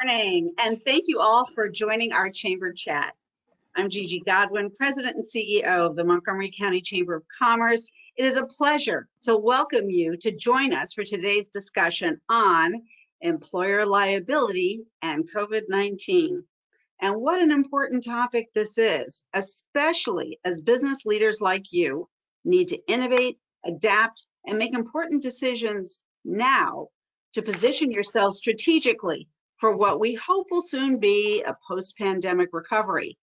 Morning, and thank you all for joining our Chamber chat. I'm Gigi Godwin, President and CEO of the Montgomery County Chamber of Commerce. It is a pleasure to welcome you to join us for today's discussion on employer liability and COVID-19. And what an important topic this is, especially as business leaders like you need to innovate, adapt, and make important decisions now to position yourselves strategically for what we hope will soon be a post-pandemic recovery.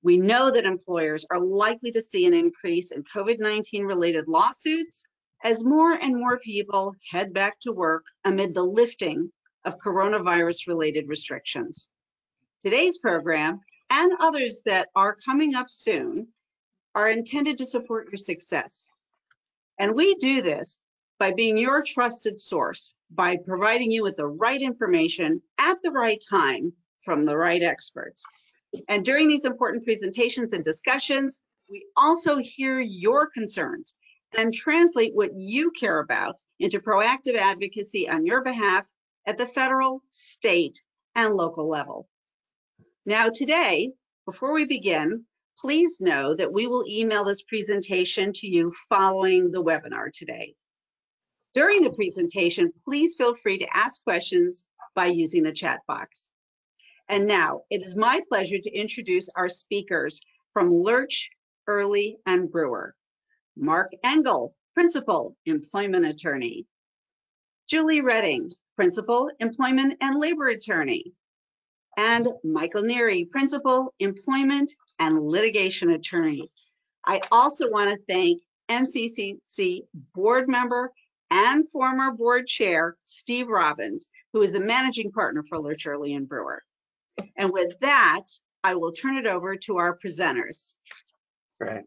We know that employers are likely to see an increase in COVID-19 related lawsuits as more and more people head back to work amid the lifting of coronavirus related restrictions. Today's program and others that are coming up soon are intended to support your success. And we do this by being your trusted source, by providing you with the right information at the right time from the right experts. And during these important presentations and discussions, we also hear your concerns and translate what you care about into proactive advocacy on your behalf at the federal, state, and local level. Now today, before we begin, please know that we will email this presentation to you following the webinar today. During the presentation, please feel free to ask questions by using the chat box. And now, it is my pleasure to introduce our speakers from Lerch, Early, and Brewer. Mark Engel, Principal Employment Attorney. Julie Redding, Principal Employment and Labor Attorney. And Michael Neary, Principal Employment and Litigation Attorney. I also want to thank MCCC Board Member and former board chair, Steve Robbins, who is the managing partner for Lerch, Early, and Brewer. And with that, I will turn it over to our presenters. Great.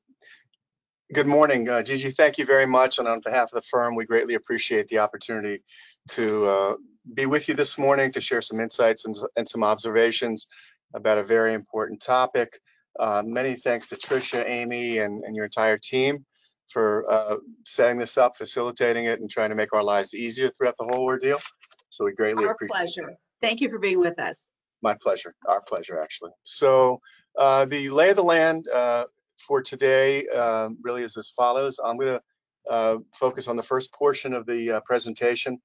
Good morning, Gigi. Thank you very much. And on behalf of the firm, we greatly appreciate the opportunity to be with you this morning to share some insights and some observations about a very important topic. Many thanks to Tricia, Amy, and your entire team for setting this up, facilitating it, and trying to make our lives easier throughout the whole ordeal. So we greatly appreciate it. Our pleasure. Thank you for being with us. My pleasure. Our pleasure, actually. So the lay of the land for today really is as follows. I'm going to focus on the first portion of the presentation,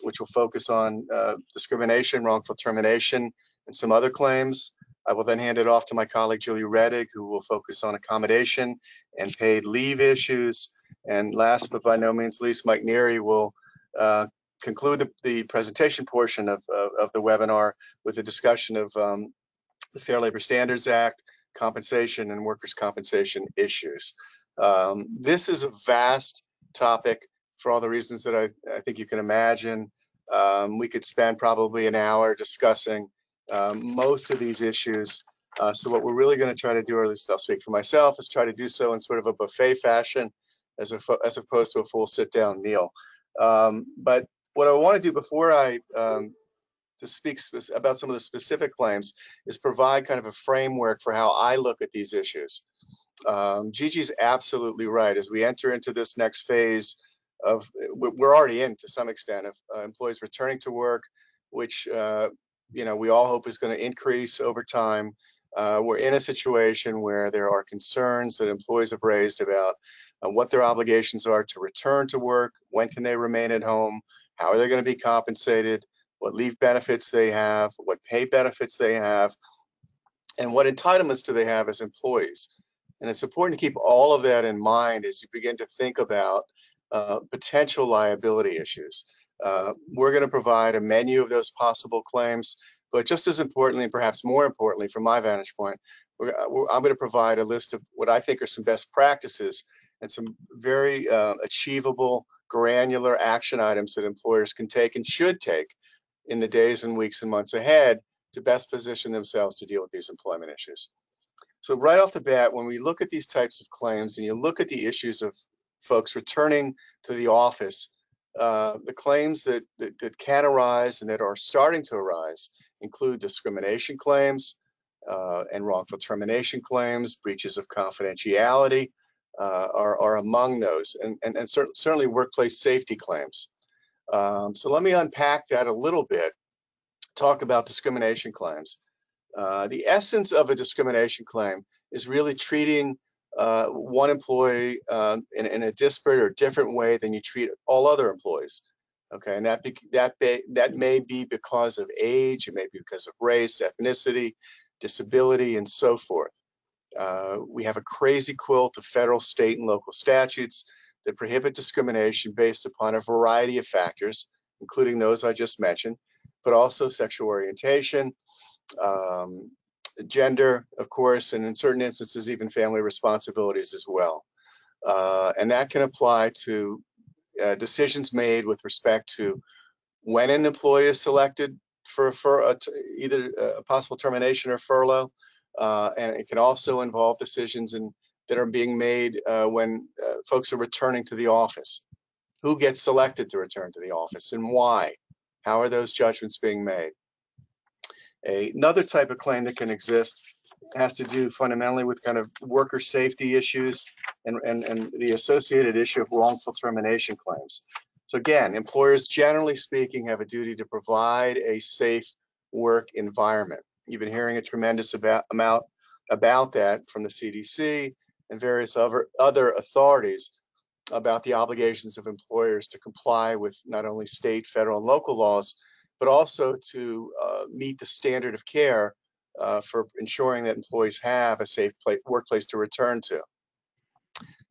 which will focus on discrimination, wrongful termination, and some other claims. I will then hand it off to my colleague, Julie Redding, who will focus on accommodation and paid leave issues. And last but by no means least, Mike Neary will conclude the presentation portion of the webinar with a discussion of the Fair Labor Standards Act, compensation, and workers' compensation issues. This is a vast topic for all the reasons that I think you can imagine. We could spend probably an hour discussing most of these issues. So what we're really going to try to do, or at least I'll speak for myself, is try to do so in sort of a buffet fashion as opposed to a full sit-down meal. But what I want to do before I to speak about some of the specific claims is provide kind of a framework for how I look at these issues. Gigi's absolutely right. As we enter into this next phase of, we're already in to some extent, of employees returning to work, which we all hope is going to increase over time. We're in a situation where there are concerns that employees have raised about what their obligations are to return to work, when can they remain at home, how are they going to be compensated, what leave benefits they have, what pay benefits they have, and what entitlements do they have as employees. And it's important to keep all of that in mind as you begin to think about potential liability issues. We're going to provide a menu of those possible claims, but just as importantly, and perhaps more importantly from my vantage point, I'm going to provide a list of what I think are some best practices and some very achievable, granular action items that employers can take and should take in the days and weeks and months ahead to best position themselves to deal with these employment issues. So right off the bat, when we look at these types of claims and you look at the issues of folks returning to the office, the claims that can arise and that are starting to arise include discrimination claims and wrongful termination claims. Breaches of confidentiality are among those, and certainly workplace safety claims. So let me unpack that a little bit talk about discrimination claims. The essence of a discrimination claim is really treating one employee in a disparate or different way than you treat all other employees. Okay, and that may be because of age, it may be because of race, ethnicity, disability, and so forth. We have a crazy quilt of federal, state, and local statutes that prohibit discrimination based upon a variety of factors, including those I just mentioned, but also sexual orientation, gender, of course, and in certain instances, even family responsibilities as well. And that can apply to decisions made with respect to when an employee is selected for either a possible termination or furlough. And it can also involve decisions that are being made when folks are returning to the office. Who gets selected to return to the office and why? How are those judgments being made? Another type of claim that can exist has to do fundamentally with kind of worker safety issues and the associated issue of wrongful termination claims. So again, employers, generally speaking, have a duty to provide a safe work environment. You've been hearing a tremendous amount about that from the CDC and various other authorities about the obligations of employers to comply with not only state, federal, and local laws, but also to meet the standard of care for ensuring that employees have a safe workplace to return to.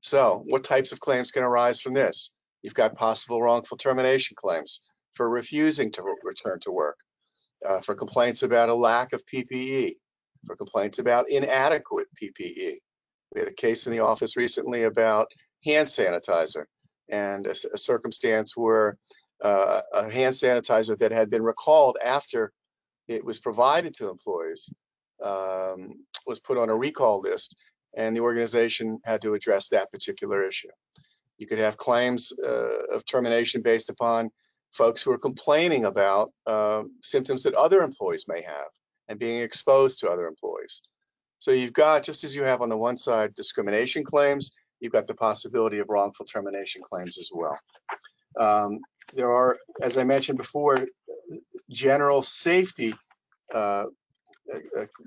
So what types of claims can arise from this? You've got possible wrongful termination claims for refusing to return to work, for complaints about a lack of PPE, for complaints about inadequate PPE. We had a case in the office recently about hand sanitizer and a circumstance where a hand sanitizer that had been recalled after it was provided to employees was put on a recall list, and the organization had to address that particular issue. You could have claims of termination based upon folks who are complaining about symptoms that other employees may have and being exposed to other employees. So you've got, just as you have on the one side discrimination claims, you've got the possibility of wrongful termination claims as well. There are, as I mentioned before, general safety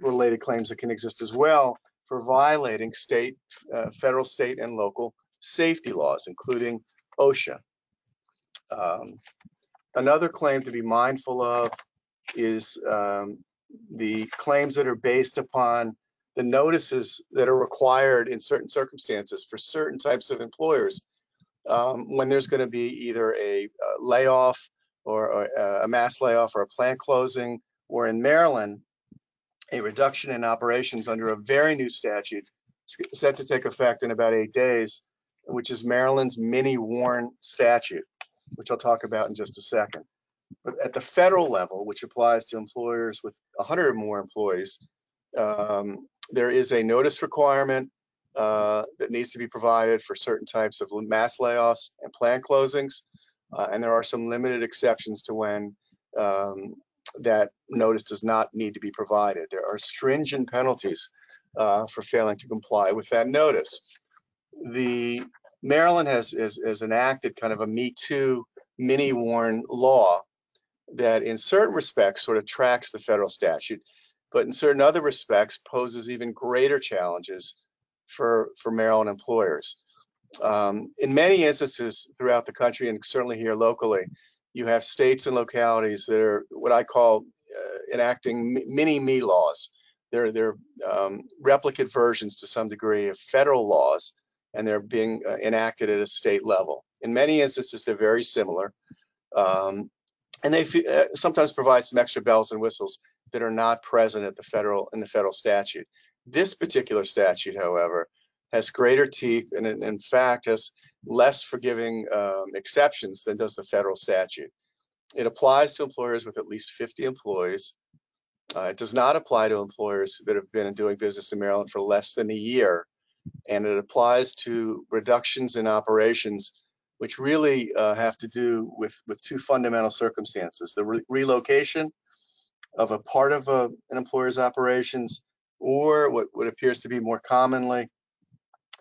related claims that can exist as well for violating federal, state, and local safety laws, including OSHA. Another claim to be mindful of is the claims that are based upon the notices that are required in certain circumstances for certain types of employers when there's going to be either a layoff or a mass layoff or a plant closing, or in Maryland, a reduction in operations under a very new statute set to take effect in about 8 days, which is Maryland's mini Warren statute, which I'll talk about in just a second. But at the federal level, which applies to employers with 100 or more employees, there is a notice requirement that needs to be provided for certain types of mass layoffs and plant closings. And there are some limited exceptions to when that notice does not need to be provided. There are stringent penalties for failing to comply with that notice. Maryland has enacted kind of a Me Too mini Warren law that in certain respects sort of tracks the federal statute, but in certain other respects poses even greater challenges for Maryland employers. In many instances throughout the country, and certainly here locally, you have states and localities that are what I call enacting mini me laws. They're replicate versions to some degree of federal laws, and they're being enacted at a state level. In many instances, they're very similar, and they sometimes provide some extra bells and whistles that are not present at in the federal statute. This particular statute, however, has greater teeth and in fact has less forgiving exceptions than does the federal statute. It applies to employers with at least 50 employees. It does not apply to employers that have been doing business in Maryland for less than a year. And it applies to reductions in operations, which really have to do with two fundamental circumstances: the relocation of a part of an employer's operations, or what appears to be more commonly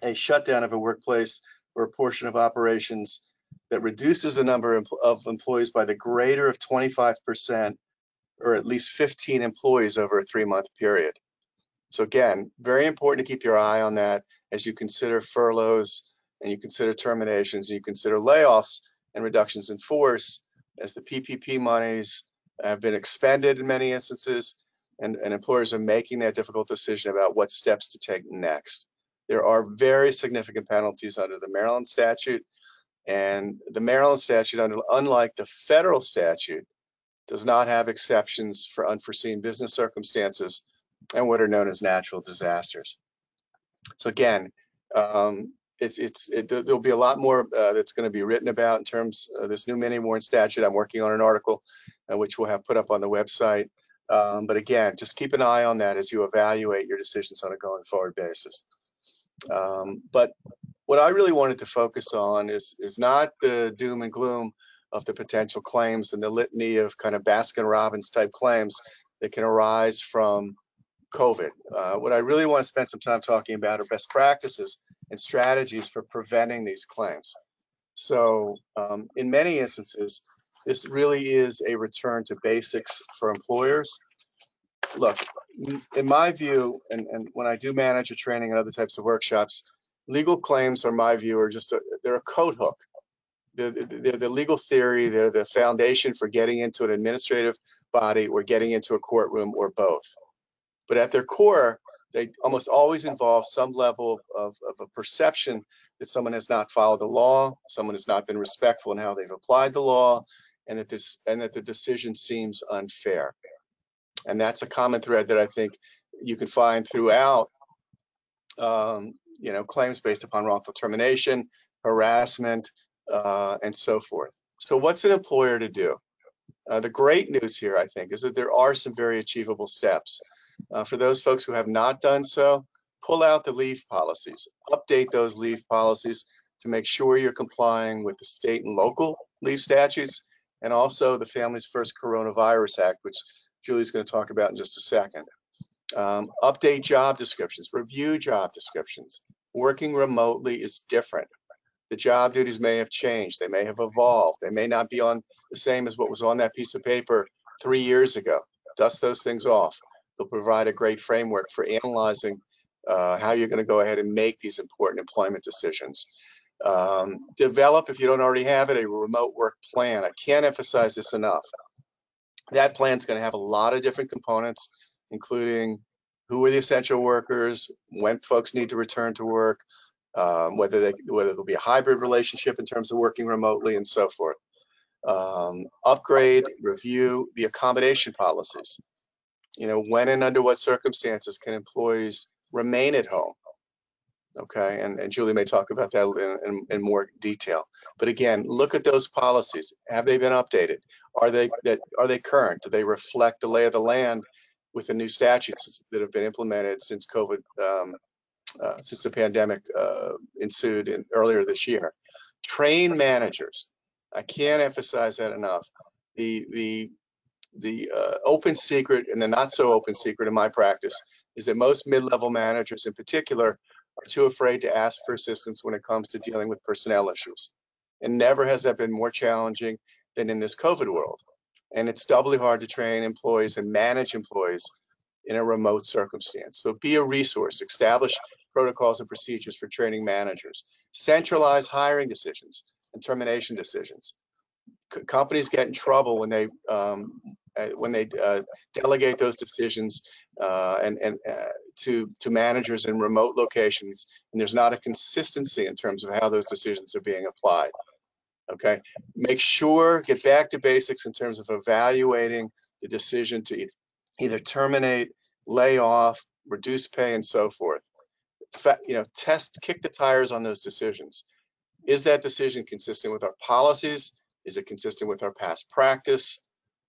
a shutdown of a workplace or a portion of operations that reduces the number of employees by the greater of 25% or at least 15 employees over a 3-month period. So again, very important to keep your eye on that as you consider furloughs and you consider terminations and you consider layoffs and reductions in force, as the PPP monies have been expended in many instances, and employers are making that difficult decision about what steps to take next. There are very significant penalties under the Maryland statute, and the Maryland statute, unlike the federal statute, does not have exceptions for unforeseen business circumstances and what are known as natural disasters. So again, there'll be a lot more that's going to be written about in terms of this new mini warrant statute. I'm working on an article which we'll have put up on the website. But again, just keep an eye on that as you evaluate your decisions on a going forward basis. But what I really wanted to focus on is not the doom and gloom of the potential claims and the litany of kind of Baskin-Robbins type claims that can arise from COVID. What I really want to spend some time talking about are best practices and strategies for preventing these claims. So in many instances, this really is a return to basics for employers. Look, in my view, and when I do manager training and other types of workshops, legal claims, are my view, are just they're a coat hook. They're the legal theory. They're the foundation for getting into an administrative body or getting into a courtroom or both. But at their core, they almost always involve some level of a perception that someone has not followed the law, someone has not been respectful in how they've applied the law, and that the decision seems unfair. And that's a common thread that I think you can find throughout, claims based upon wrongful termination, harassment, and so forth. So what's an employer to do? The great news here, I think, is that there are some very achievable steps. For those folks who have not done so, pull out the leave policies, update those leave policies to make sure you're complying with the state and local leave statutes, and also the Families First Coronavirus Act, which Julie's going to talk about in just a second. Update job descriptions, review job descriptions. Working remotely is different. The job duties may have changed. They may have evolved. They may not be on the same as what was on that piece of paper 3 years ago. Dust those things off. They'll provide a great framework for analyzing how you're going to go ahead and make these important employment decisions. Develop, if you don't already have it, a remote work plan. I can't emphasize this enough. That plan is going to have a lot of different components, including who are the essential workers, when folks need to return to work, whether there'll be a hybrid relationship in terms of working remotely, and so forth. Upgrade, review the accommodation policies. When and under what circumstances can employees remain at home? Okay, and Julie may talk about that in more detail. But again, look at those policies. Have they been updated? Are they current? Do they reflect the lay of the land with the new statutes that have been implemented since COVID, since the pandemic ensued earlier this year? Train managers. I can't emphasize that enough. The open secret and the not so open secret in my practice is that most mid-level managers in particular are too afraid to ask for assistance when it comes to dealing with personnel issues. And never has that been more challenging than in this COVID world. And it's doubly hard to train employees and manage employees in a remote circumstance. So be a resource, establish protocols and procedures for training managers, centralize hiring decisions and termination decisions. Companies get in trouble when they delegate those decisions to managers in remote locations, and there's not a consistency in terms of how those decisions are being applied. Okay, make sure, get back to basics in terms of evaluating the decision to either terminate, lay off, reduce pay, and so forth. Kick the tires on those decisions. Is that decision consistent with our policies? Is it consistent with our past practice?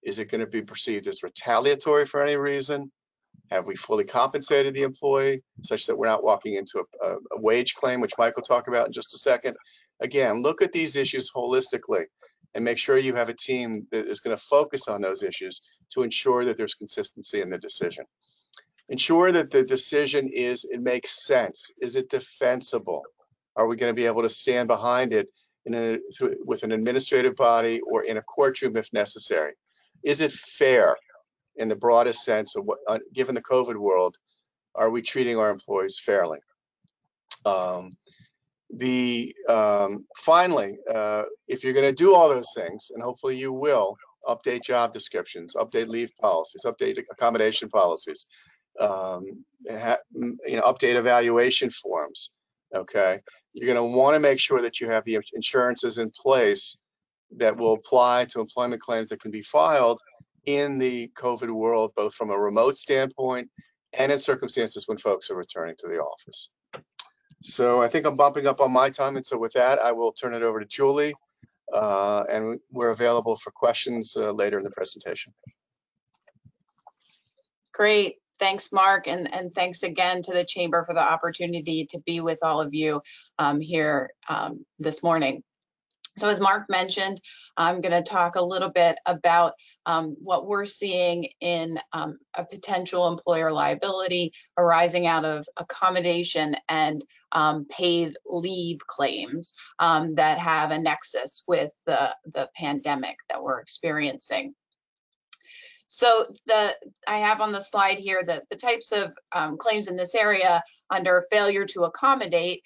Is it going to be perceived as retaliatory for any reason? Have we fully compensated the employee such that we're not walking into a wage claim, which Mike will talk about in just a second? Again, look at these issues holistically and make sure you have a team that is going to focus on those issues to ensure that there's consistency in the decision. Ensure that the decision it makes sense. Is it defensible? Are we going to be able to stand behind it with an administrative body or in a courtroom if necessary? Is it fair? in the broadest sense of what, given the COVID world, are we treating our employees fairly? Finally, if you're going to do all those things, and hopefully you will, update job descriptions, update leave policies, update accommodation policies, update evaluation forms. Okay, you're going to want to make sure that you have the insurances in place that will apply to employment claims that can be filed in the COVID world, both from a remote standpoint and in circumstances when folks are returning to the office. So I think I'm bumping up on my time, and so with that, I will turn it over to Julie, and we're available for questions later in the presentation. Great. Thanks, Mark, and thanks again to the Chamber for the opportunity to be with all of you here this morning. So as Mark mentioned, I'm going to talk a little bit about what we're seeing in a potential employer liability arising out of accommodation and paid leave claims that have a nexus with the pandemic that we're experiencing. So I have on the slide here that the types of claims in this area under failure to accommodate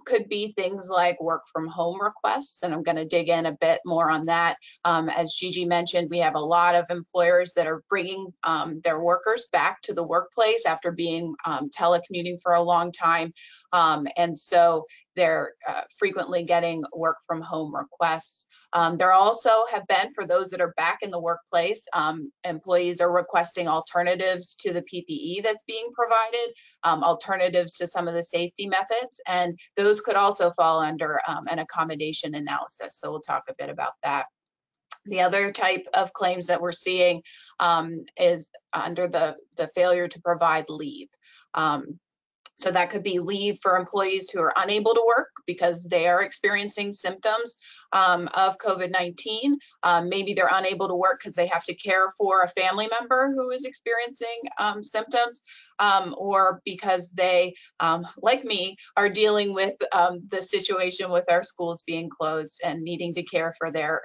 could be things like work from home requests, and I'm going to dig in a bit more on that. As Gigi mentioned, we have a lot of employers that are bringing their workers back to the workplace after being telecommuting for a long time, and so they're frequently getting work from home requests. There also have been, for those that are back in the workplace, employees are requesting alternatives to the PPE that's being provided, alternatives to some of the safety methods, and those could also fall under an accommodation analysis. So we'll talk a bit about that. The other type of claims that we're seeing is under the failure to provide leave. So that could be leave for employees who are unable to work because they are experiencing symptoms of COVID-19. Maybe they're unable to work because they have to care for a family member who is experiencing symptoms, or because they, like me, are dealing with the situation with our schools being closed and needing to care for their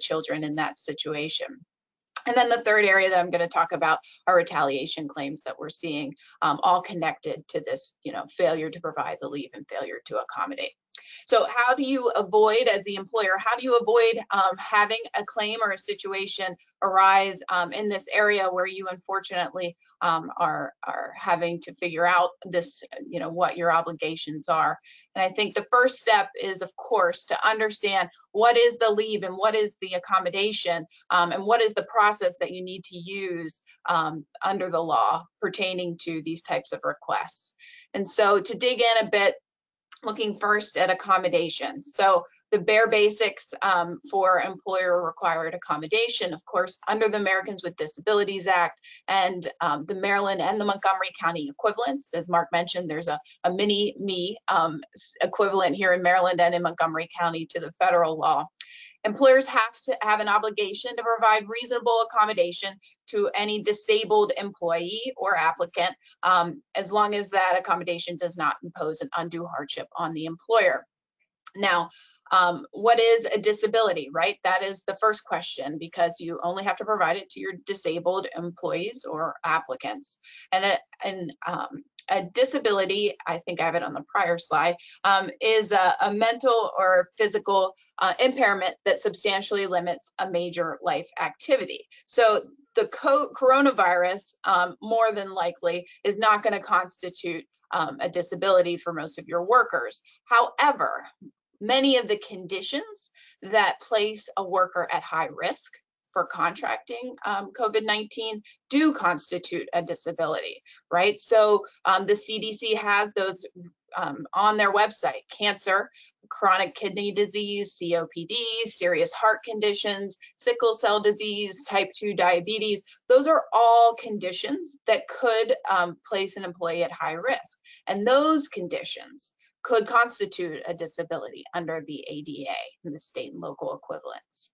children in that situation. And then the third area that I'm going to talk about are retaliation claims that we're seeing, all connected to this, failure to provide the leave and failure to accommodate. So how do you avoid, as the employer, how do you avoid having a claim or a situation arise in this area where you unfortunately are having to figure out this, what your obligations are? And I think the first step is, of course, to understand what is the leave and what is the accommodation, and what is the process that you need to use under the law pertaining to these types of requests. And so to dig in a bit, looking first at accommodation. So the bare basics for employer required accommodation, of course, under the Americans with Disabilities Act and the Maryland and the Montgomery County equivalents. As Mark mentioned, there's a mini-me equivalent here in Maryland and in Montgomery County to the federal law. Employers have to have an obligation to provide reasonable accommodation to any disabled employee or applicant, as long as that accommodation does not impose an undue hardship on the employer. Now, what is a disability, right? That is the first question, because you only have to provide it to your disabled employees or applicants. And a disability, I think I have it on the prior slide, is a mental or physical impairment that substantially limits a major life activity. So the coronavirus, more than likely, is not going to constitute a disability for most of your workers. However, many of the conditions that place a worker at high risk for contracting COVID-19 do constitute a disability, right? So the CDC has those on their website: cancer, chronic kidney disease, COPD, serious heart conditions, sickle cell disease, type 2 diabetes. Those are all conditions that could place an employee at high risk. And those conditions could constitute a disability under the ADA and the state and local equivalents.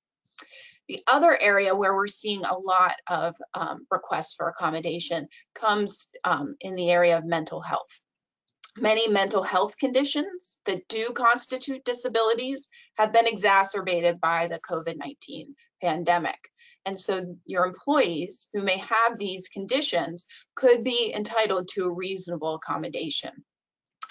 The other area where we're seeing a lot of requests for accommodation comes in the area of mental health. Many mental health conditions that do constitute disabilities have been exacerbated by the COVID-19 pandemic. And so your employees who may have these conditions could be entitled to a reasonable accommodation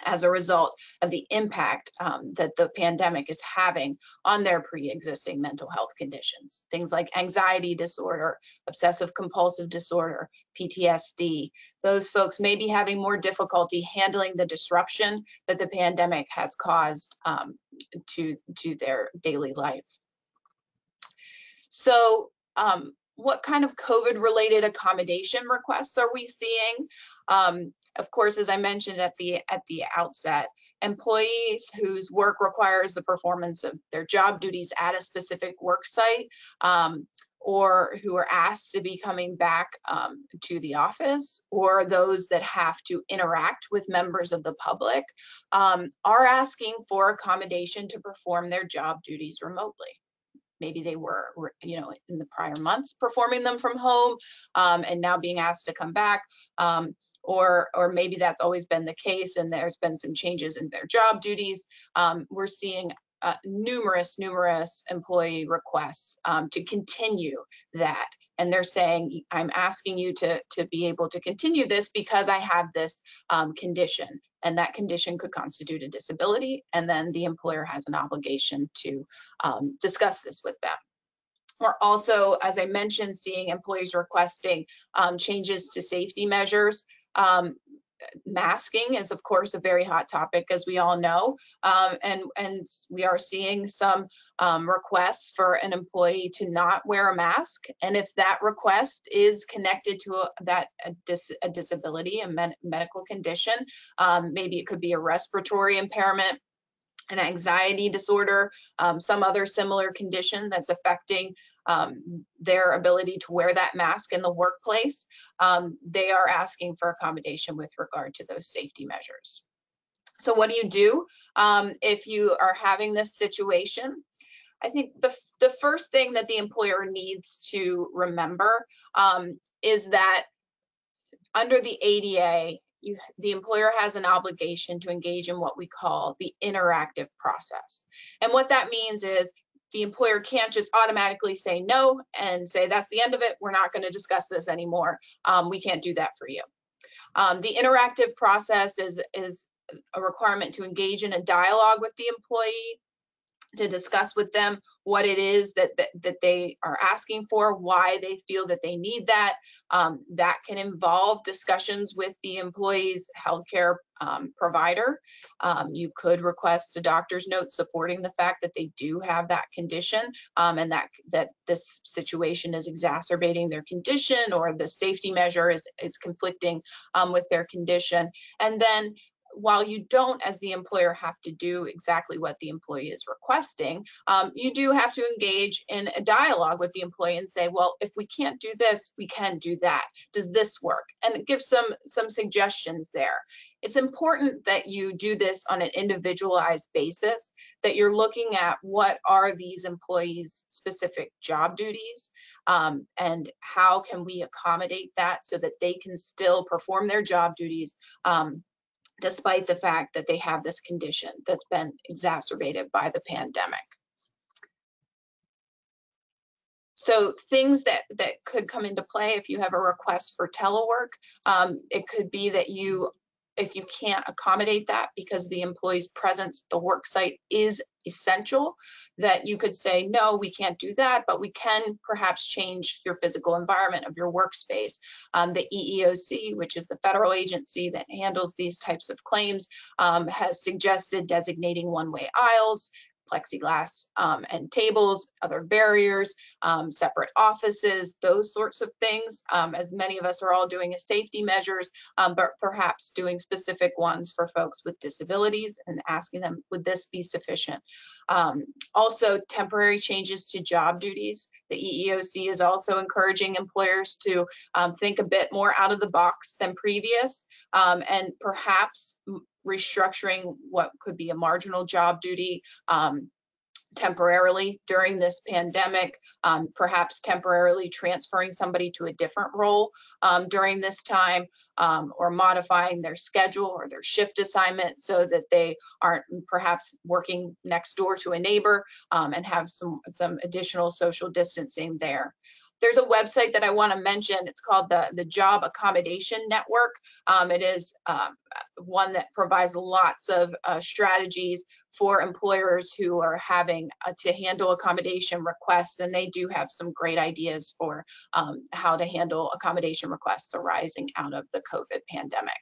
as a result of the impact that the pandemic is having on their pre-existing mental health conditions. Things like anxiety disorder, obsessive compulsive disorder, PTSD. Those folks may be having more difficulty handling the disruption that the pandemic has caused to their daily life. So what kind of COVID-related accommodation requests are we seeing? Of course, as I mentioned at the outset, employees whose work requires the performance of their job duties at a specific work site, or who are asked to be coming back to the office, or those that have to interact with members of the public, are asking for accommodation to perform their job duties remotely. Maybe they were, in the prior months performing them from home, and now being asked to come back, or maybe that's always been the case and there's been some changes in their job duties. We're seeing numerous employee requests to continue that. And they're saying, I'm asking you to be able to continue this because I have this condition, and that condition could constitute a disability, and then the employer has an obligation to discuss this with them. We're also, as I mentioned, seeing employees requesting changes to safety measures. Masking is, of course, a very hot topic, as we all know, and we are seeing some requests for an employee to not wear a mask. And if that request is connected to a disability, a medical condition, maybe it could be a respiratory impairment, an anxiety disorder, some other similar condition that's affecting their ability to wear that mask in the workplace, they are asking for accommodation with regard to those safety measures. So what do you do if you are having this situation? I think the first thing that the employer needs to remember is that under the ADA, the employer has an obligation to engage in what we call the interactive process. And what that means is the employer can't just automatically say no and say, that's the end of it, we're not going to discuss this anymore. We can't do that for you. The interactive process is a requirement to engage in a dialogue with the employee, to discuss with them what it is that they are asking for, why they feel that they need that. That can involve discussions with the employee's healthcare provider. You could request a doctor's note supporting the fact that they do have that condition, and that this situation is exacerbating their condition, or the safety measure is conflicting with their condition. And then, while you don't, as the employer, have to do exactly what the employee is requesting, you do have to engage in a dialogue with the employee and say, well, if we can't do this, we can do that. Does this work? And give some suggestions there. It's important that you do this on an individualized basis, that you're looking at what are these employees' specific job duties, and how can we accommodate that so that they can still perform their job duties despite the fact that they have this condition that's been exacerbated by the pandemic. So things that could come into play if you have a request for telework, it could be that if you can't accommodate that because the employee's presence at the work site is essential, that you could say, no, we can't do that, but we can perhaps change your physical environment of your workspace. The Eeoc, which is the federal agency that handles these types of claims, has suggested designating one-way aisles, plexiglass and tables, other barriers, separate offices, those sorts of things, as many of us are all doing as safety measures, but perhaps doing specific ones for folks with disabilities and asking them, would this be sufficient? Also, temporary changes to job duties. The Eeoc is also encouraging employers to think a bit more out of the box than previous, and perhaps restructuring what could be a marginal job duty temporarily during this pandemic, perhaps temporarily transferring somebody to a different role during this time, or modifying their schedule or their shift assignment so that they aren't perhaps working next door to a neighbor, and have some additional social distancing there. There's a website that I want to mention. It's called the Job Accommodation Network. It is one that provides lots of strategies for employers who are having to handle accommodation requests, and they do have some great ideas for how to handle accommodation requests arising out of the COVID pandemic.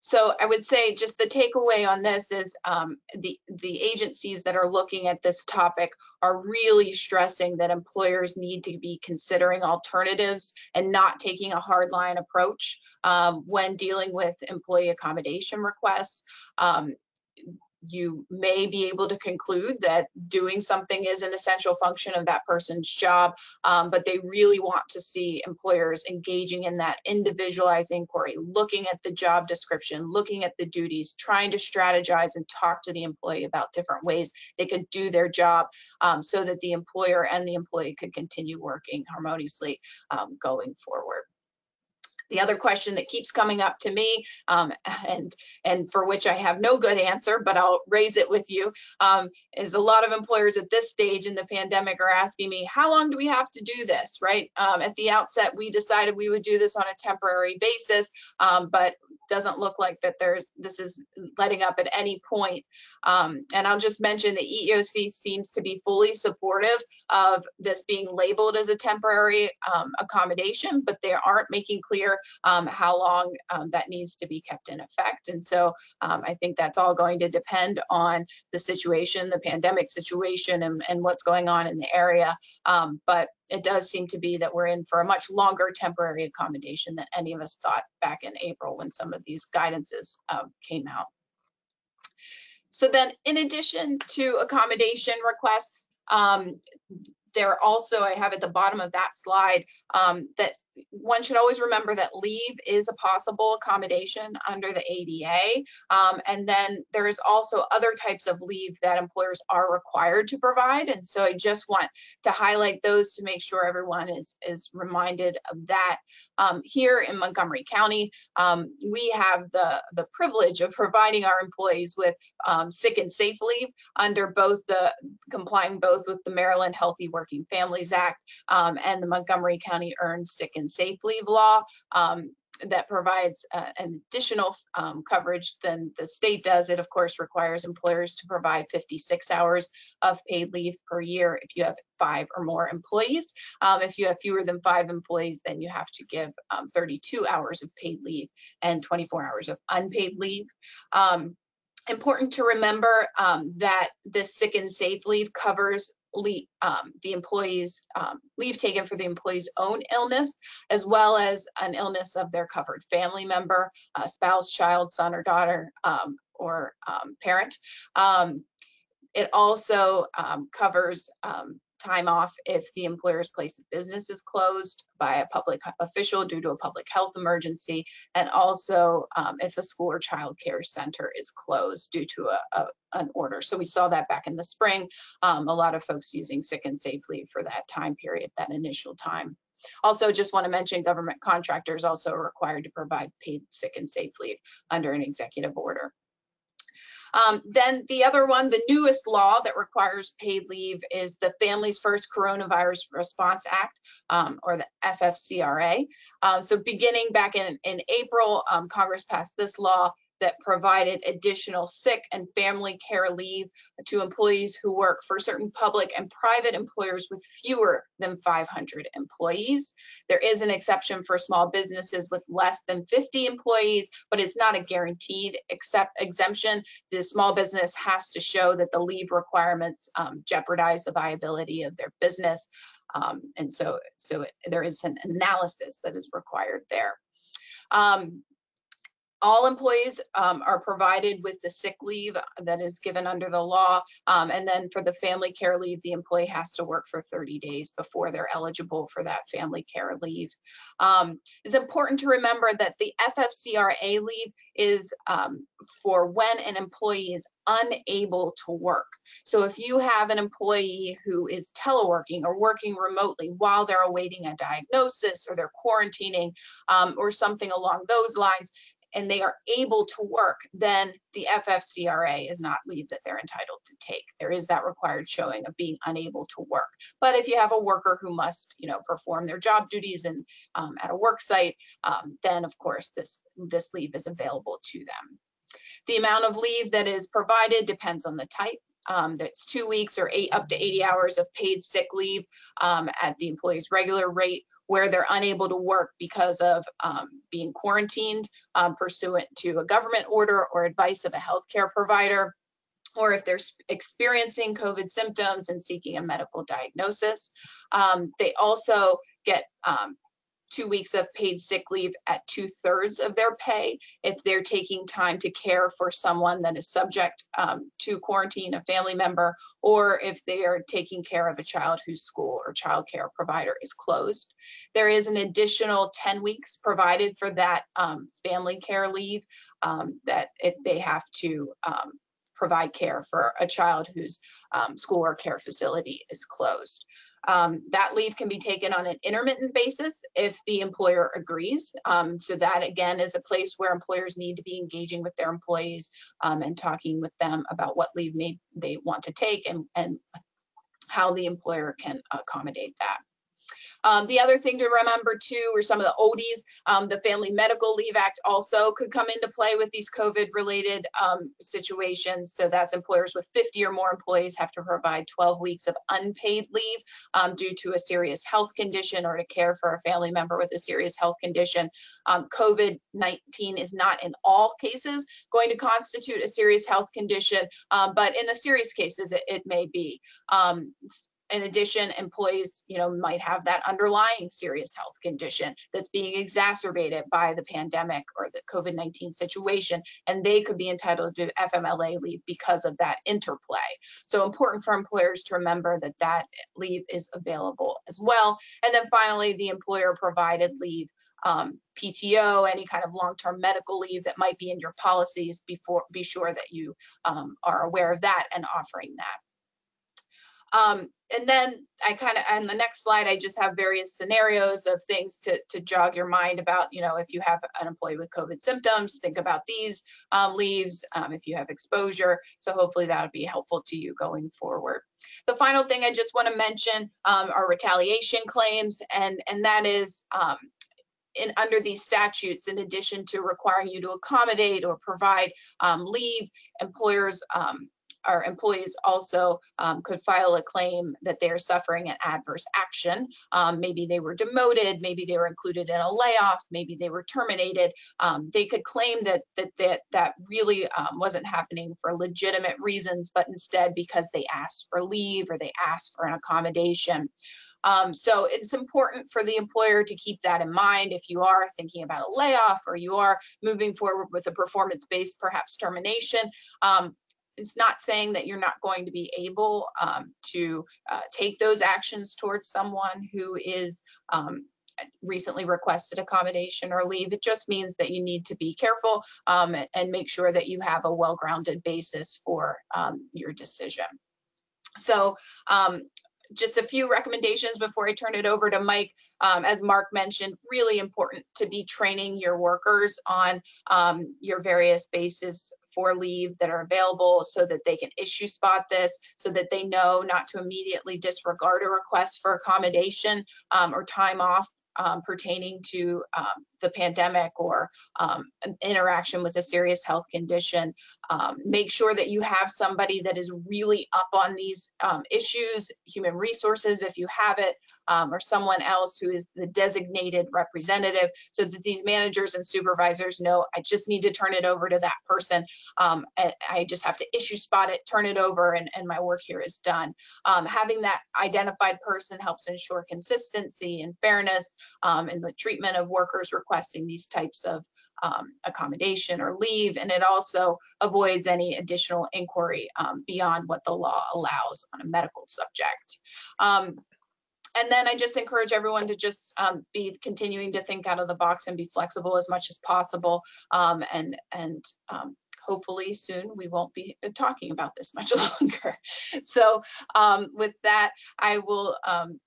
So I would say just the takeaway on this is the agencies that are looking at this topic are really stressing that employers need to be considering alternatives and not taking a hardline approach when dealing with employee accommodation requests. You may be able to conclude that doing something is an essential function of that person's job, but they really want to see employers engaging in that individualized inquiry, looking at the job description, looking at the duties, trying to strategize and talk to the employee about different ways they could do their job, so that the employer and the employee could continue working harmoniously going forward. The other question that keeps coming up to me, and for which I have no good answer, but I'll raise it with you, is a lot of employers at this stage in the pandemic are asking me, how long do we have to do this, right? At the outset, we decided we would do this on a temporary basis, but doesn't look like that this is letting up at any point. And I'll just mention the EEOC seems to be fully supportive of this being labeled as a temporary accommodation, but they aren't making clear how long that needs to be kept in effect. And so I think that's all going to depend on the situation, the pandemic situation, and what's going on in the area. But it does seem to be that we're in for a much longer temporary accommodation than any of us thought back in April when some of these guidances came out. So then, in addition to accommodation requests, there also, I have at the bottom of that slide, that one should always remember that leave is a possible accommodation under the ADA. And then there is also other types of leave that employers are required to provide. And so I just want to highlight those to make sure everyone is reminded of that. Here in Montgomery County, we have the privilege of providing our employees with sick and safe leave under complying both with the Maryland Healthy Working Families Act and the Montgomery County Earned Sick and Safe Leave Law, that provides an additional coverage than the state does. It, of course, requires employers to provide 56 hours of paid leave per year if you have 5 or more employees. If you have fewer than 5 employees, then you have to give 32 hours of paid leave and 24 hours of unpaid leave. Important to remember that this sick and safe leave covers the employee's leave taken for the employee's own illness, as well as an illness of their covered family member, spouse, child, son or daughter, or parent. It also covers time off if the employer's place of business is closed by a public official due to a public health emergency, and also if a school or child care center is closed due to an order. So we saw that back in the spring, a lot of folks using sick and safe leave for that time period, that initial time. Also, just want to mention government contractors also are required to provide paid sick and safe leave under an executive order. Then the other one, the newest law that requires paid leave is the Families First Coronavirus Response Act, or the FFCRA. So beginning back in April, Congress passed this law that provided additional sick and family care leave to employees who work for certain public and private employers with fewer than 500 employees. There is an exception for small businesses with less than 50 employees, but it's not a guaranteed exemption. The small business has to show that the leave requirements jeopardize the viability of their business. And so there is an analysis that is required there. All employees are provided with the sick leave that is given under the law. And then for the family care leave, the employee has to work for 30 days before they're eligible for that family care leave. It's important to remember that the FFCRA leave is for when an employee is unable to work. So if you have an employee who is teleworking or working remotely while they're awaiting a diagnosis or they're quarantining or something along those lines, and they are able to work, then the FFCRA is not leave that they're entitled to take. There is that required showing of being unable to work. But if you have a worker who must, perform their job duties and at a work site, then of course this leave is available to them. The amount of leave that is provided depends on the type. That's 2 weeks or up to 80 hours of paid sick leave at the employee's regular rate, where they're unable to work because of being quarantined pursuant to a government order or advice of a healthcare provider, or if they're experiencing COVID symptoms and seeking a medical diagnosis. They also get 2 weeks of paid sick leave at 2/3 of their pay if they're taking time to care for someone that is subject to quarantine, a family member, or if they are taking care of a child whose school or child care provider is closed. There is an additional 10 weeks provided for that family care leave that if they have to provide care for a child whose school or care facility is closed. That leave can be taken on an intermittent basis if the employer agrees. So that again is a place where employers need to be engaging with their employees and talking with them about what leave they want to take and how the employer can accommodate that. The other thing to remember too are some of the ODs. The Family Medical Leave Act also could come into play with these COVID related situations. So that's employers with 50 or more employees have to provide 12 weeks of unpaid leave due to a serious health condition or to care for a family member with a serious health condition. COVID-19 is not in all cases going to constitute a serious health condition, but in the serious cases it may be. In addition, employees, might have that underlying serious health condition that's being exacerbated by the pandemic or the COVID-19 situation, and they could be entitled to FMLA leave because of that interplay. So important for employers to remember that that leave is available as well. And then finally, the employer provided leave, PTO, any kind of long-term medical leave that might be in your policies, be sure that you are aware of that and offering that. And then on the next slide, I just have various scenarios of things to jog your mind about, if you have an employee with COVID symptoms, think about these leaves, if you have exposure. So hopefully that'll be helpful to you going forward. The final thing I just want to mention are retaliation claims, and that is under these statutes, in addition to requiring you to accommodate or provide leave, employers our employees also could file a claim that they are suffering an adverse action. Maybe they were demoted, maybe they were included in a layoff, maybe they were terminated. They could claim that really wasn't happening for legitimate reasons, but instead because they asked for leave or they asked for an accommodation. So it's important for the employer to keep that in mind if you are thinking about a layoff or you are moving forward with a performance-based perhaps termination. It's not saying that you're not going to be able to take those actions towards someone who is recently requested accommodation or leave. It just means that you need to be careful and make sure that you have a well-grounded basis for your decision. So just a few recommendations before I turn it over to Mike. As Mark mentioned, really important to be training your workers on your various bases for leave that are available so that they can issue spot this, so that they know not to immediately disregard a request for accommodation or time off pertaining to the pandemic or an interaction with a serious health condition. Make sure that you have somebody that is really up on these issues, human resources if you have it, or someone else who is the designated representative, so that these managers and supervisors know, I just need to turn it over to that person. I just have to issue spot it, turn it over, and my work here is done. Having that identified person helps ensure consistency and fairness in the treatment of workers requesting these types of accommodation or leave, and it also avoids any additional inquiry beyond what the law allows on a medical subject. And then I just encourage everyone to just be continuing to think out of the box and be flexible as much as possible. And hopefully soon we won't be talking about this much longer. So with that, I will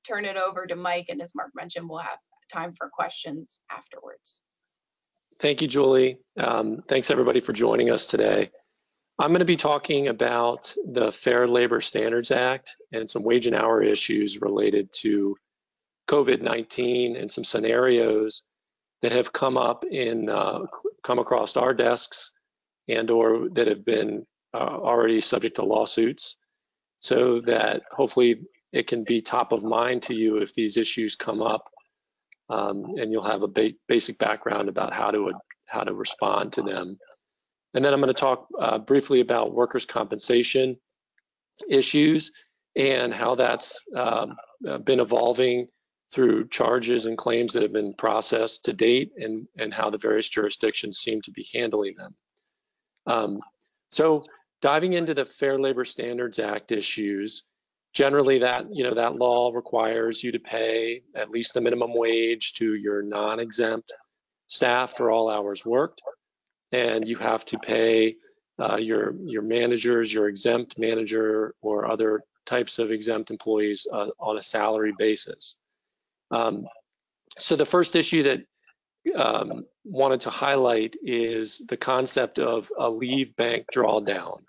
turn it over to Mike, and as Mark mentioned, we'll have time for questions afterwards. Thank you, Julie. Thanks everybody for joining us today. I'm going to be talking about the Fair Labor Standards Act and some wage and hour issues related to COVID-19 and some scenarios that have come up come across our desks and or that have been already subject to lawsuits, so that hopefully it can be top of mind to you if these issues come up, and you'll have a basic background about how to respond to them. And then I'm going to talk briefly about workers' compensation issues and how that's been evolving through charges and claims that have been processed to date, and how the various jurisdictions seem to be handling them. So diving into the Fair Labor Standards Act issues, generally that law requires you to pay at least the minimum wage to your non-exempt staff for all hours worked. And you have to pay your managers, your exempt manager, or other types of exempt employees on a salary basis. So the first issue that wanted to highlight is the concept of a leave bank drawdown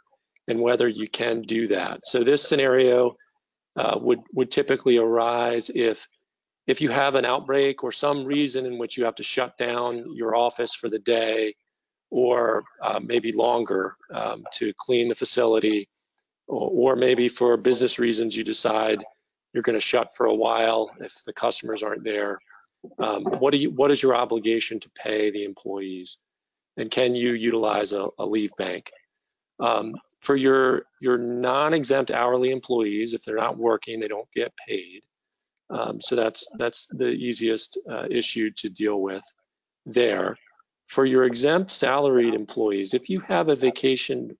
and whether you can do that. So this scenario would typically arise if you have an outbreak or some reason in which you have to shut down your office for the day, or maybe longer to clean the facility, or maybe for business reasons you decide you're going to shut for a while if the customers aren't there. What is your obligation to pay the employees, and can you utilize a leave bank? For your non-exempt hourly employees, if they're not working, they don't get paid. So that's the easiest issue to deal with there. For your exempt salaried employees, if you have a vacation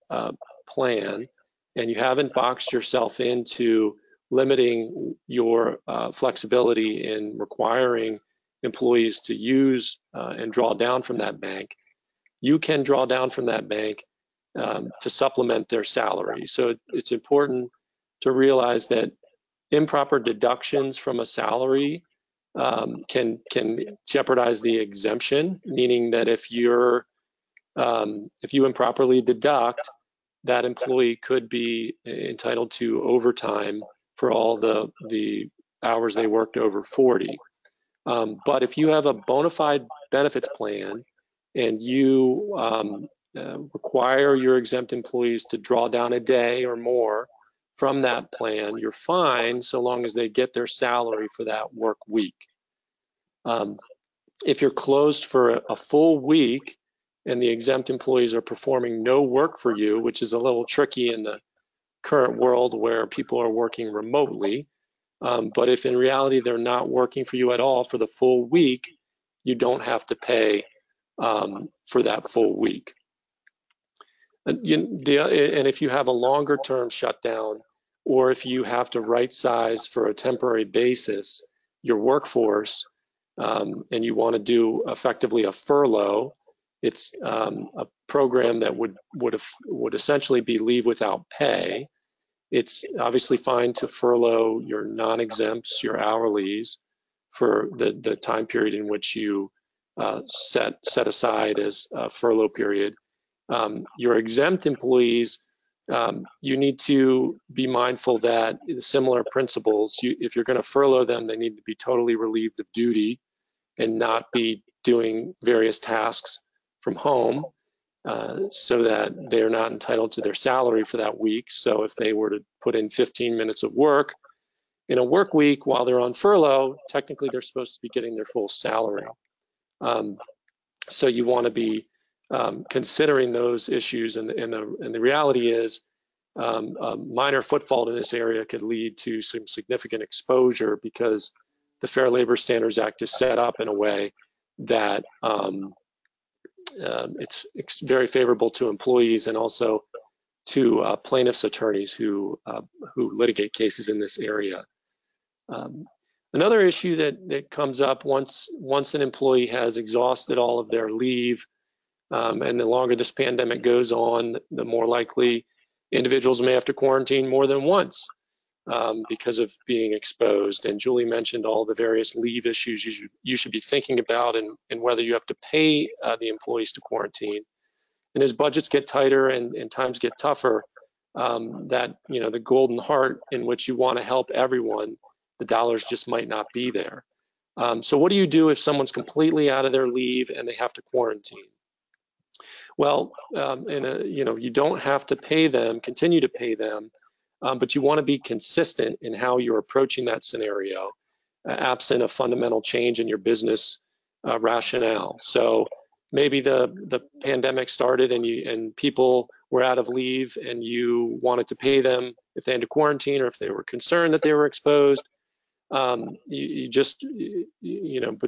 plan and you haven't boxed yourself into limiting your flexibility in requiring employees to use and draw down from that bank, you can draw down from that bank to supplement their salary. So it's important to realize that improper deductions from a salary can jeopardize the exemption, meaning that if you improperly deduct, that employee could be entitled to overtime for all the hours they worked over 40. But if you have a bona fide benefits plan and you require your exempt employees to draw down a day or more from that plan, you're fine so long as they get their salary for that work week. If you're closed for a full week and the exempt employees are performing no work for you, which is a little tricky in the current world where people are working remotely, but if in reality they're not working for you at all for the full week, you don't have to pay for that full week. And if you have a longer term shutdown, or if you have to right size for a temporary basis your workforce, and you want to do effectively a furlough, it's a program that would essentially be leave without pay. It's obviously fine to furlough your non-exempts, your hourlies, for the time period in which you set aside as a furlough period. Your exempt employees, you need to be mindful that similar principles, if you're going to furlough them, they need to be totally relieved of duty and not be doing various tasks from home, so that they're not entitled to their salary for that week. So if they were to put in 15 minutes of work in a work week while they're on furlough, technically they're supposed to be getting their full salary. So you want to be considering those issues, and the reality is a minor foot fault in this area could lead to some significant exposure, because the Fair Labor Standards Act is set up in a way that it's very favorable to employees and also to plaintiffs' attorneys who litigate cases in this area. Another issue that comes up once an employee has exhausted all of their leave, and the longer this pandemic goes on, the more likely individuals may have to quarantine more than once because of being exposed. And Julie mentioned all the various leave issues you should be thinking about and whether you have to pay the employees to quarantine. And as budgets get tighter and times get tougher, that, the golden heart in which you want to help everyone, the dollars just might not be there. So what do you do if someone's completely out of their leave and they have to quarantine? Well, you don't have to pay them, continue to pay them, but you want to be consistent in how you're approaching that scenario, absent a fundamental change in your business rationale. So maybe the pandemic started and people were out of leave and you wanted to pay them if they had to quarantine or if they were concerned that they were exposed. But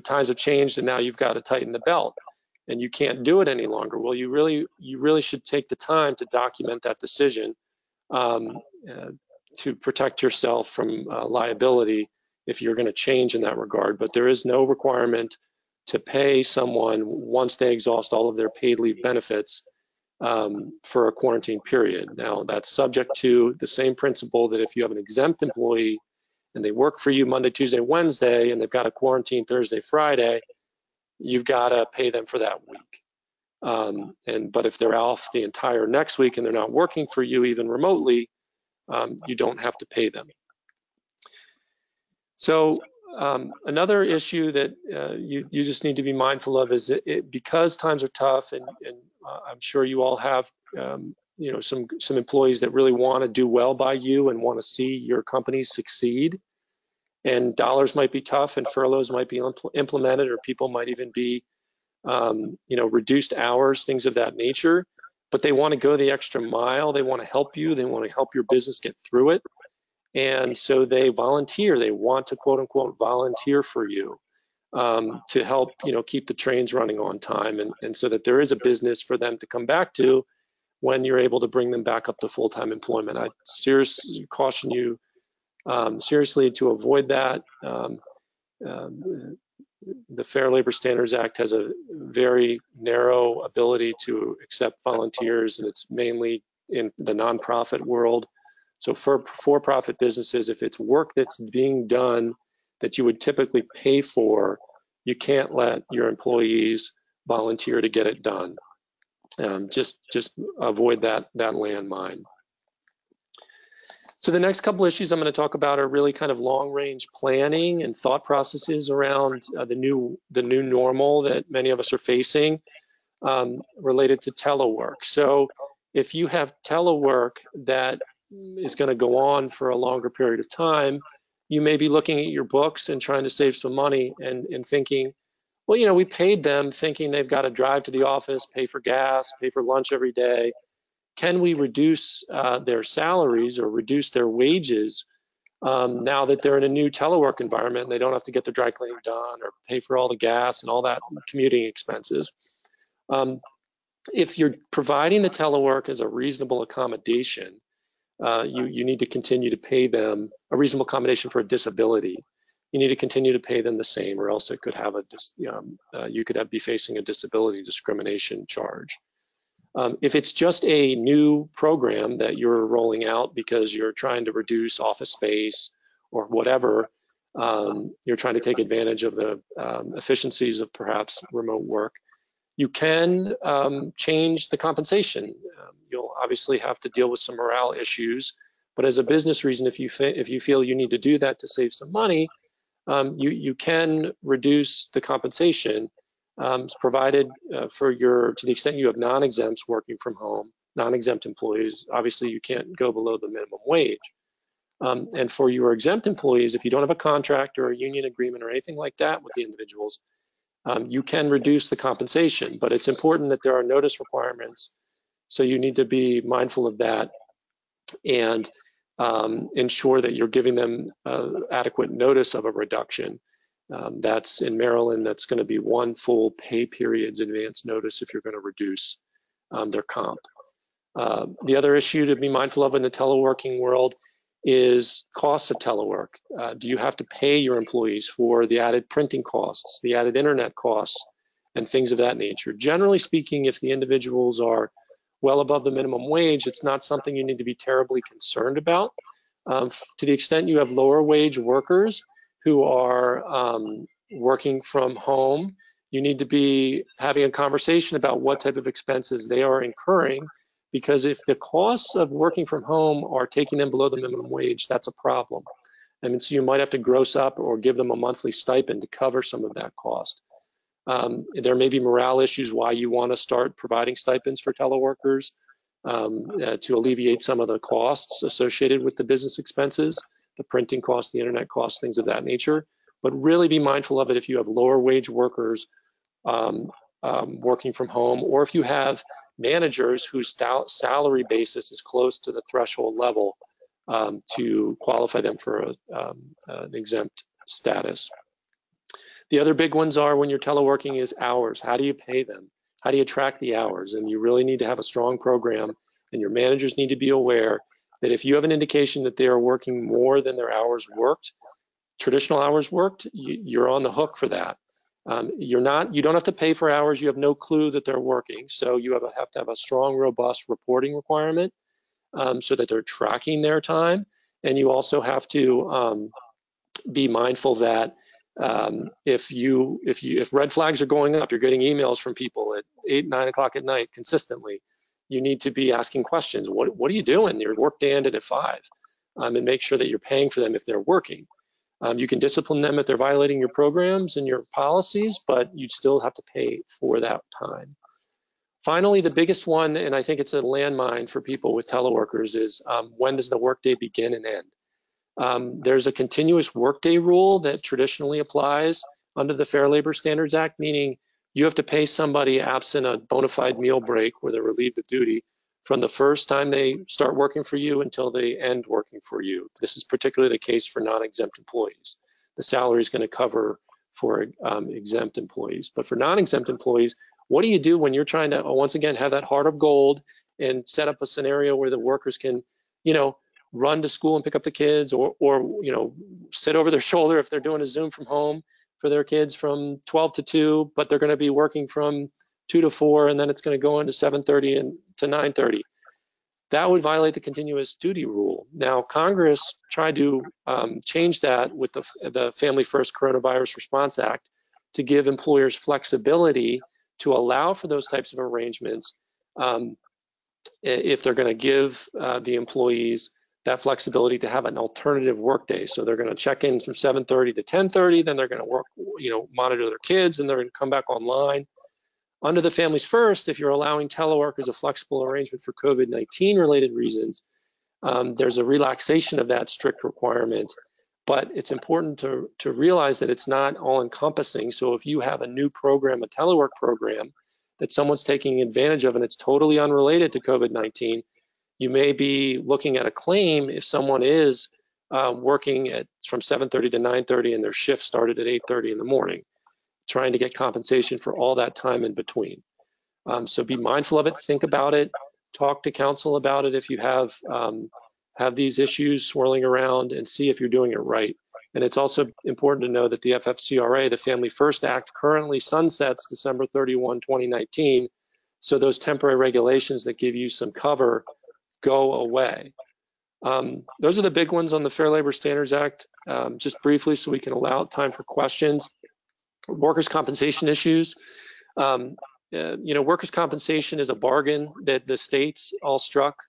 times have changed and now you've got to tighten the belt and you can't do it any longer. Well, you really should take the time to document that decision to protect yourself from liability if you're going to change in that regard. But there is no requirement to pay someone once they exhaust all of their paid leave benefits for a quarantine period. Now, that's subject to the same principle that if you have an exempt employee and they work for you Monday, Tuesday, Wednesday, and they've got a quarantine Thursday, Friday, you've got to pay them for that week. But if they're off the entire next week and they're not working for you even remotely, you don't have to pay them. So another issue that you just need to be mindful of is because times are tough, and I'm sure you all have some employees that really want to do well by you and want to see your company succeed. And dollars might be tough, and furloughs might be implemented, or people might even be reduced hours, things of that nature. But they want to go the extra mile. They want to help you. They want to help your business get through it. And so they volunteer. They want to, quote unquote, volunteer for you to help, keep the trains running on time, and so that there is a business for them to come back to when you're able to bring them back up to full-time employment. I seriously caution you seriously to avoid that. The Fair Labor Standards Act has a very narrow ability to accept volunteers, and it's mainly in the nonprofit world. So for for-profit businesses, if it's work that's being done that you would typically pay for, you can't let your employees volunteer to get it done. Just avoid that landmine. So the next couple issues I'm going to talk about are really kind of long-range planning and thought processes around the new normal that many of us are facing related to telework. So if you have telework that is going to go on for a longer period of time, you may be looking at your books and trying to save some money and thinking, well, we paid them thinking they've got to drive to the office, pay for gas, pay for lunch every day. Can we reduce their salaries or reduce their wages now that they're in a new telework environment and they don't have to get the dry cleaning done or pay for all the gas and all that commuting expenses? If you're providing the telework as a reasonable accommodation, you need to continue to pay them a reasonable accommodation for a disability. You need to continue to pay them the same, or else it could have you could be facing a disability discrimination charge. If it's just a new program that you're rolling out because you're trying to reduce office space or whatever, you're trying to take advantage of the efficiencies of perhaps remote work, you can change the compensation. You'll obviously have to deal with some morale issues, but as a business reason, if you feel you need to do that to save some money, you can reduce the compensation, provided to the extent you have non-exempts working from home, non-exempt employees. Obviously, you can't go below the minimum wage. And for your exempt employees, if you don't have a contract or a union agreement or anything like that with the individuals, you can reduce the compensation, but it's important that there are notice requirements. So you need to be mindful of that and ensure that you're giving them adequate notice of a reduction. That's in Maryland, that's going to be 1 full pay period's advance notice if you're going to reduce their comp. The other issue to be mindful of in the teleworking world is costs of telework. Do you have to pay your employees for the added printing costs, the added internet costs, and things of that nature? Generally speaking, if the individuals are well above the minimum wage, it's not something you need to be terribly concerned about. To the extent you have lower wage workers who are working from home, you need to be having a conversation about what type of expenses they are incurring, because if the costs of working from home are taking them below the minimum wage, that's a problem. And so you might have to gross up or give them a monthly stipend to cover some of that cost. There may be morale issues why you want to start providing stipends for teleworkers to alleviate some of the costs associated with the business expenses, the printing costs, the internet costs, things of that nature. But really be mindful of it if you have lower wage workers working from home, or if you have managers whose salary basis is close to the threshold level to qualify them for an exempt status. The other big ones are when you're teleworking is hours. How do you pay them? How do you track the hours? And you really need to have a strong program, and your managers need to be aware that if you have an indication that they are working more than their hours worked, traditional hours worked, you're on the hook for that. You don't have to pay for hours you have no clue that they're working. So you have to have a strong, robust reporting requirement so that they're tracking their time. And you also have to be mindful that if red flags are going up, you're getting emails from people at 8, 9 o'clock at night consistently, you need to be asking questions. What are you doing? Your work day ended at 5, and make sure that you're paying for them if they're working. You can discipline them if they're violating your programs and your policies, but you still have to pay for that time. Finally, the biggest one, and I think it's a landmine for people with teleworkers, is when does the workday begin and end? There's a continuous workday rule that traditionally applies under the Fair Labor Standards Act, meaning you have to pay somebody absent a bona fide meal break where they're relieved of duty from the first time they start working for you until they end working for you. This is particularly the case for non-exempt employees. The salary is going to cover for exempt employees. But for non-exempt employees, what do you do when you're trying to, once again, have that heart of gold and set up a scenario where the workers can, run to school and pick up the kids, or sit over their shoulder if they're doing a Zoom from home for their kids from 12 to 2, but they're going to be working from 2 to 4, and then it's going to go into 7:30 and to 9:30. That would violate the continuous duty rule. Now, Congress tried to change that with the Family First Coronavirus Response Act to give employers flexibility to allow for those types of arrangements if they're going to give the employees that flexibility to have an alternative workday. So they're going to check in from 7:30 to 10:30, then they're going to work, monitor their kids, and they're going to come back online. Under the Families First, if you're allowing telework as a flexible arrangement for COVID-19 related reasons, there's a relaxation of that strict requirement, but it's important to realize that it's not all encompassing. So if you have a new program, a telework program that someone's taking advantage of and it's totally unrelated to COVID-19, you may be looking at a claim if someone is working from 7:30 to 9:30 and their shift started at 8:30 in the morning, trying to get compensation for all that time in between. So be mindful of it, think about it, talk to counsel about it if you have these issues swirling around, and see if you're doing it right. And it's also important to know that the FFCRA, the Family First Act, currently sunsets December 31, 2019. So those temporary regulations that give you some cover go away. Those are the big ones on the Fair Labor Standards Act. Just briefly, so we can allow time for questions. Workers' compensation issues. Workers' compensation is a bargain that the states all struck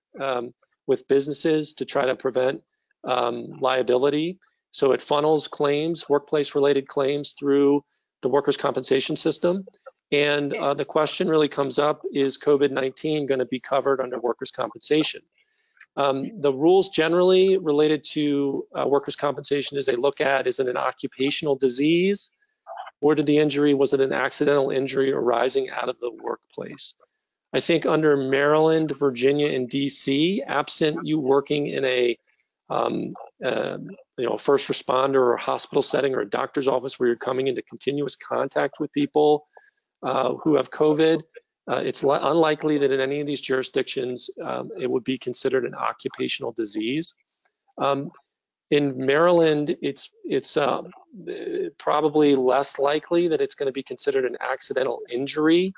with businesses to try to prevent liability. So it funnels claims, workplace-related claims, through the workers' compensation system. And the question really comes up, is COVID-19 going to be covered under workers' compensation? The rules generally related to workers' compensation is they look at, is it an occupational disease? Or did the injury, was it an accidental injury arising out of the workplace? I think under Maryland, Virginia, and DC, absent you working in a a first responder or a hospital setting or a doctor's office where you're coming into continuous contact with people who have COVID, it's unlikely that in any of these jurisdictions it would be considered an occupational disease. In Maryland, it's probably less likely that it's going to be considered an accidental injury,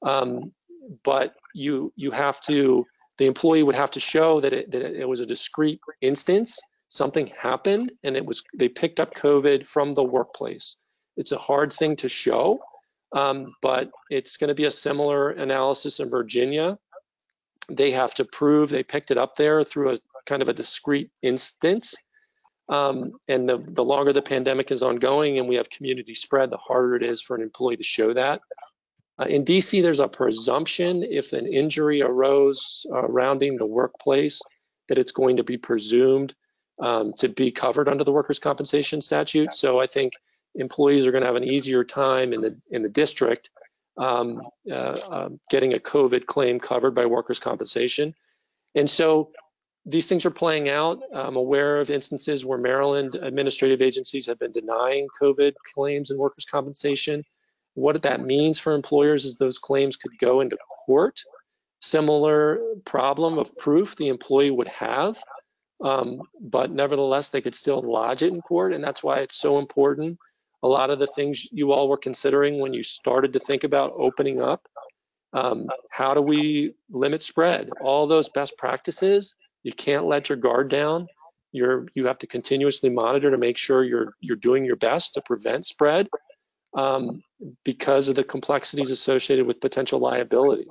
but the employee would have to show that it was a discrete instance, something happened, and they picked up COVID from the workplace. It's a hard thing to show, but it's going to be a similar analysis in Virginia. They have to prove they picked it up there through a kind of a discrete instance. And the longer the pandemic is ongoing and we have community spread, the harder it is for an employee to show that. In DC, there's a presumption if an injury arose surrounding the workplace that it's going to be presumed to be covered under the workers' compensation statute. So I think employees are going to have an easier time in the district getting a COVID claim covered by workers' compensation. And so these things are playing out. I'm aware of instances where Maryland administrative agencies have been denying COVID claims and workers' compensation. What that means for employers is those claims could go into court. Similar problem of proof the employee would have, but nevertheless, they could still lodge it in court, and that's why it's so important. A lot of the things you all were considering when you started to think about opening up, how do we limit spread? All those best practices, you can't let your guard down. You have to continuously monitor to make sure you're doing your best to prevent spread. Because of the complexities associated with potential liability.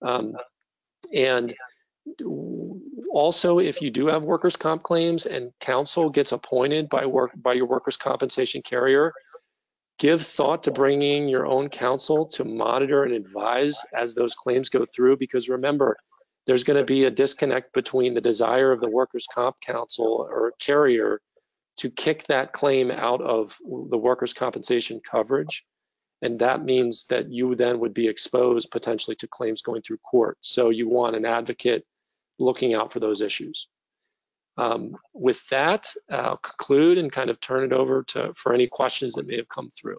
And also, if you do have workers' comp claims and counsel gets appointed by your workers' compensation carrier, give thought to bringing your own counsel to monitor and advise as those claims go through, because remember, there's going to be a disconnect between the desire of the workers' comp counsel or carrier to kick that claim out of the workers' compensation coverage. And that means that you then would be exposed potentially to claims going through court. So you want an advocate looking out for those issues. With that, I'll conclude and kind of turn it over for any questions that may have come through.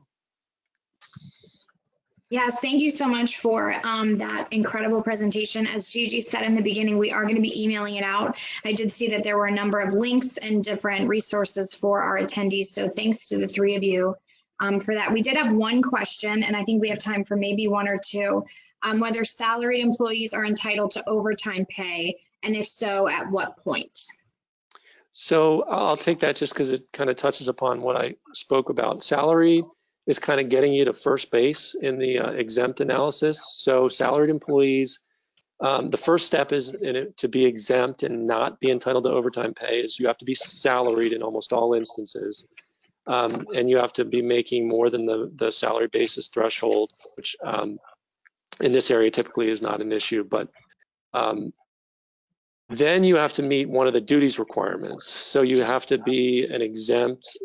Yes, thank you so much for that incredible presentation. As Gigi said in the beginning, we are going to be emailing it out. I did see that there were a number of links and different resources for our attendees, so thanks to the three of you for that. We did have one question, and I think we have time for maybe one or two, whether salaried employees are entitled to overtime pay, and if so, at what point? So I'll take that just because it kind of touches upon what I spoke about. Salaried is kind of getting you to first base in the exempt analysis. So salaried employees, the first step is to be exempt and not be entitled to overtime pay is you have to be salaried in almost all instances. And you have to be making more than the salary basis threshold, which in this area typically is not an issue, but then you have to meet one of the duties requirements. So you have to be an exempt,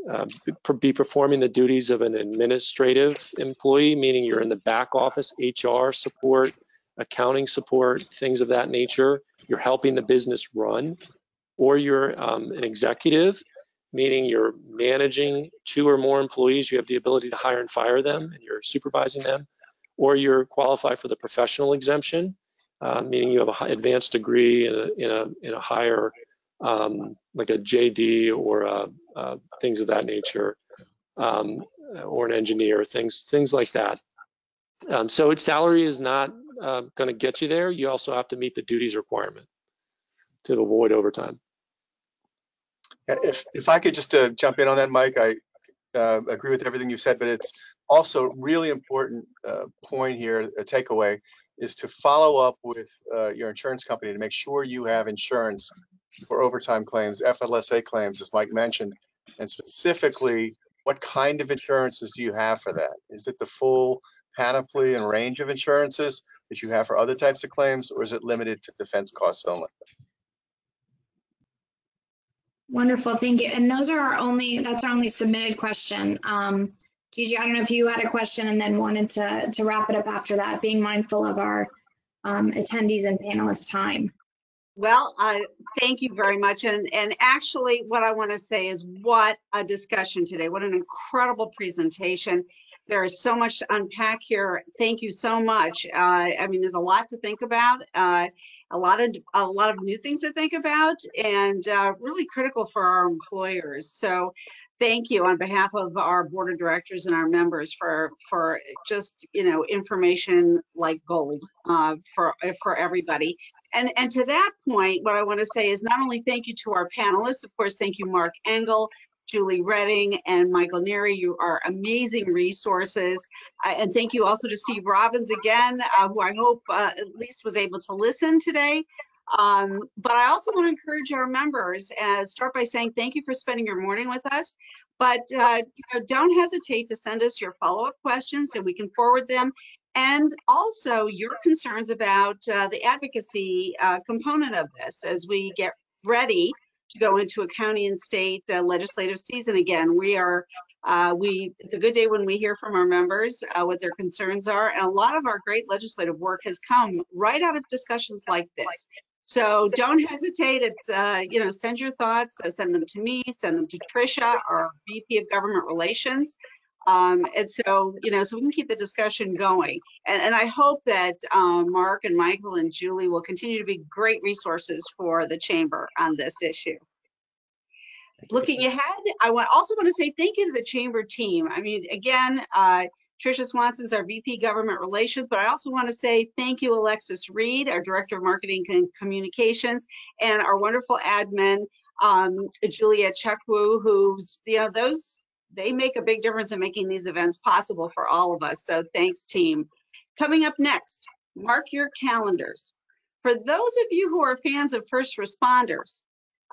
be performing the duties of an administrative employee, meaning you're in the back office, HR support, accounting support, things of that nature. You're helping the business run, or you're an executive, meaning you're managing 2 or more employees. You have the ability to hire and fire them, and you're supervising them, or you're qualified for the professional exemption. Meaning you have an advanced degree in a higher, like a Chtd or things of that nature, or an engineer, things like that. So its salary is not going to get you there. You also have to meet the duties requirement to avoid overtime. If I could just jump in on that, Mike, I agree with everything you said, but it's also really important point here, a takeaway, is to follow up with your insurance company to make sure you have insurance for overtime claims, FLSA claims, as Mike mentioned, and specifically, what kind of insurances do you have for that? Is it the full panoply and range of insurances that you have for other types of claims, or is it limited to defense costs only? Wonderful, thank you. And that's our only submitted question. Gigi, I don't know if you had a question and then wanted to wrap it up after that, being mindful of our attendees and panelists' time. Well, thank you very much. And actually, what I want to say is what a discussion today. What an incredible presentation. There is so much to unpack here. Thank you so much. I mean, there's a lot to think about, a lot of new things to think about, and really critical for our employers. So thank you on behalf of our board of directors and our members for just, information like gold for everybody. And to that point, what I want to say is not only thank you to our panelists, of course, thank you, Mark Engel, Julie Redding, and Michael Neary. You are amazing resources. And thank you also to Steve Robbins again, who I hope at least was able to listen today. But I also want to encourage our members and start by saying thank you for spending your morning with us. But don't hesitate to send us your follow-up questions and we can forward them. And also your concerns about the advocacy component of this as we get ready to go into a county and state legislative season again. It's a good day when we hear from our members what their concerns are. And a lot of our great legislative work has come right out of discussions like this. So don't hesitate. It's, send your thoughts, send them to me, send them to Tricia, our VP of Government Relations. And so, so we can keep the discussion going. And I hope that Mark and Michael and Julie will continue to be great resources for the Chamber on this issue. Looking ahead, I also want to say thank you to the Chamber team. I mean, again, Tricia Swanson's our VP Government Relations, but I also want to say thank you, Alexis Reed, our Director of Marketing and Communications, and our wonderful admin, Julia Chekwu, who's, they make a big difference in making these events possible for all of us. So thanks, team. Coming up next, mark your calendars. For those of you who are fans of first responders,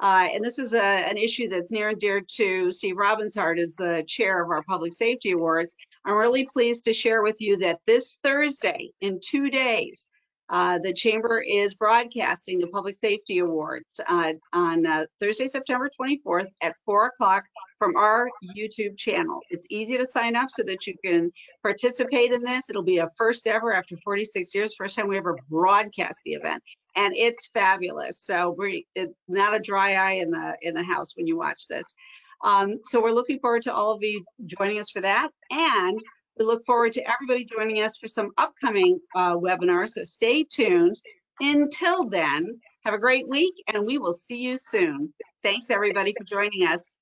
and this is an issue that's near and dear to Steve Robbins' heart as the chair of our Public Safety Awards, I'm really pleased to share with you that this Thursday, in 2 days, the Chamber is broadcasting the Public Safety Awards on Thursday, September 24th at 4 o'clock from our YouTube channel. It's easy to sign up so that you can participate in this. It'll be a first ever after 46 years, first time we ever broadcast the event. And it's fabulous. So it's not a dry eye in the house when you watch this. So we're looking forward to all of you joining us for that. And we look forward to everybody joining us for some upcoming webinars. So stay tuned. Until then, have a great week and we will see you soon. Thanks everybody for joining us.